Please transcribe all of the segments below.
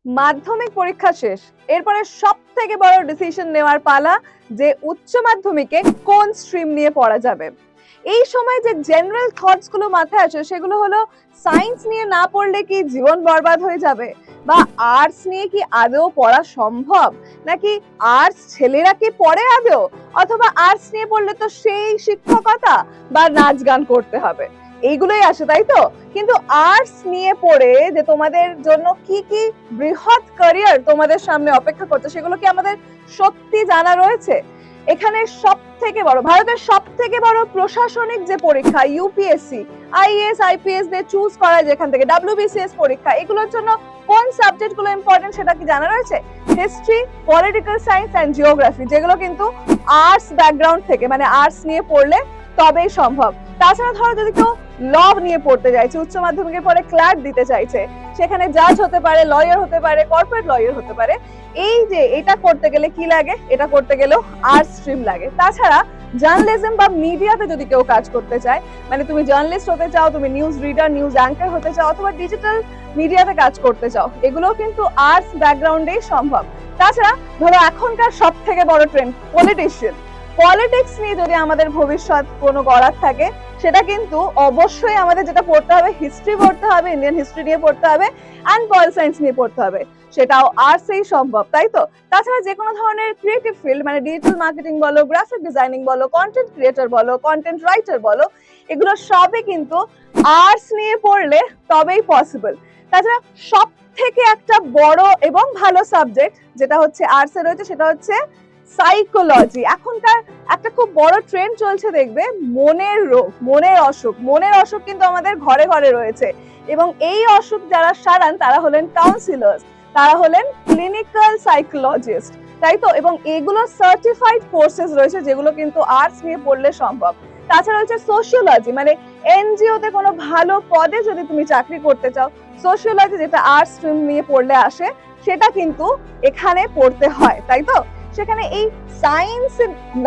মাধ্যমিক পরীক্ষা শেষ, এরপরে সব থেকে বড় ডিসিশন নেওয়ার পালা যে উচ্চ মাধ্যমিকে কোন স্ট্রিম নিয়ে পড়া যাবে। এই সময় যে জেনারেল থটস গুলো মাথায় আসে সেগুলো হলো, সায়েন্স নিয়ে না পড়লে কি জীবন বরবাদ হয়ে যাবে, বা আর্টস নিয়ে কি আদৌ পড়া সম্ভব, নাকি আর্টস ছেলেরা কি পড়ে আদৌ, অথবা আর্টস নিয়ে পড়লে তো সেই শিক্ষকতা বা নাচ গান করতে হবে, এইগুলোই আসে তাই তো। কিন্তু আর্টস নিয়ে পড়ে যে তোমাদের জন্য কি কি বৃহৎ ক্যারিয়ার তোমাদের সামনে অপেক্ষা করছে সেগুলো কি আমাদের সত্যি জানা রয়েছে? এখানে সব থেকে বড়, ভারতের সব থেকে বড় প্রশাসনিক যে পরীক্ষা ইউপিএসসি, আইএএস আইপিএস দিয়ে চুজ করা যেখান থেকে, ডব্লিউবিসিএস পরীক্ষা, এগুলোর জন্য কোন সাবজেক্ট গুলো ইম্পর্টেন্ট সেটা কি জানা রয়েছে? History, political science and geography, যেগুলো কিন্তু আর্টস ব্যাকগ্রাউন্ড থেকে, মানে আর্টস নিয়ে পড়লে তবেই সম্ভব। তাছাড়া ধরো যদি কেউ ল নিয়ে পড়তে চাইছে, উচ্চ মাধ্যমিকের পরে ক্লার্ক দিতে চাইছে, সেখানে জাজ হতে পারে, লয়ার হতে পারে, কর্পোরেট লয়ার হতে পারে, এই যে এটা করতে গেলে কি লাগে, এটা করতে গেলেও আর্টস স্ট্রিম লাগে। তাছাড়া জার্নালিজম বা মিডিয়াতে যদি কেউ কাজ করতে চায়, মানে তুমি জার্নালিস্ট হতে চাও, তুমি নিউজ রিডার, নিউজ অ্যাঙ্কার হতে চাও, অথবা ডিজিটাল মিডিয়াতে কাজ করতে চাও, এগুলো কিন্তু আর্টস ব্যাকগ্রাউন্ডেই সম্ভব। তাছাড়া ধরো এখনকার সব থেকে বড় ট্রেন্ড পলিটিশিয়ান, পলিটিক্স নিয়ে যদি আমাদের ভবিষ্যৎ কোনো গড়ার থাকে, সেটা কিন্তু অবশ্যই আমাদের যেটা পড়তে হবে, হিস্ট্রি পড়তে হবে, ইন্ডিয়ান হিস্ট্রি নিয়ে পড়তে হবে, অ্যান্ড পল সায়েন্স নিয়ে পড়তে হবে, সেটাও আর্টসেই সম্ভব তাই তো। তাছাড়া যে কোনো ধরনের ক্রিয়েটিভ ফিল্ড, মানে ডিজিটাল মার্কেটিং বলো, গ্রাফিক ডিজাইনিং বলো, কন্টেন্ট ক্রিয়েটর বলো, কন্টেন্ট রাইটার বলো, এগুলো সবই কিন্তু আর্টস নিয়ে পড়লে তবেই পসিবল। তাছাড়া সব থেকে একটা বড় এবং ভালো সাবজেক্ট যেটা হচ্ছে আর্টসে রয়েছে, সেটা হচ্ছে সাইকোলজি। এখনকার একটা খুব বড় ট্রেন্ড চলছে দেখবে, মনের রোগ, মনের অসুখ। মনের অসুখ কিন্তু আমাদের ঘরে ঘরে রয়েছে, এবং এই অসুখ যারা সারান তারা হলেন কাউন্সিলার্স, তারা হলেন ক্লিনিক্যাল সাইকোলজিস্ট, তাই তো। এবং এগুলো সার্টিফাইড কোর্সেস রয়েছে যেগুলো কিন্তু আর্টস নিয়ে পড়লে সম্ভব। তাছাড়া হচ্ছে সোশিওলজি, মানে এনজিওতে কোনো ভালো পদে যদি তুমি চাকরি করতে চাও, সোশিওলজি যেটা আর্টস স্ট্রিম নিয়ে পড়লে আসে, সেটা কিন্তু এখানে পড়তে হয় তাই তো। সেখানে এই সায়েন্স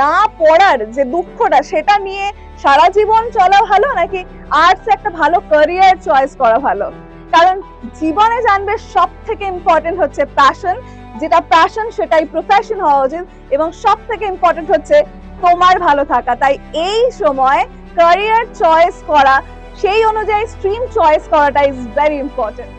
না পড়ার যে দুঃখটা, সেটা নিয়ে সারা জীবন চলা ভালো, নাকি আর্টস একটা ভালো ক্যারিয়ার চয়েস করা ভালো? কারণ জীবনে জানবে সব থেকে ইম্পর্টেন্ট হচ্ছে প্যাশন, যেটা প্যাশন সেটাই প্রফেশন হওয়া উচিত, এবং সব থেকে ইম্পর্টেন্ট হচ্ছে তোমার ভালো থাকা। তাই এই সময় ক্যারিয়ার চয়েস করা, সেই অনুযায়ী স্ট্রিম চয়েস করাটা ইজ ভেরি ইম্পর্টেন্ট।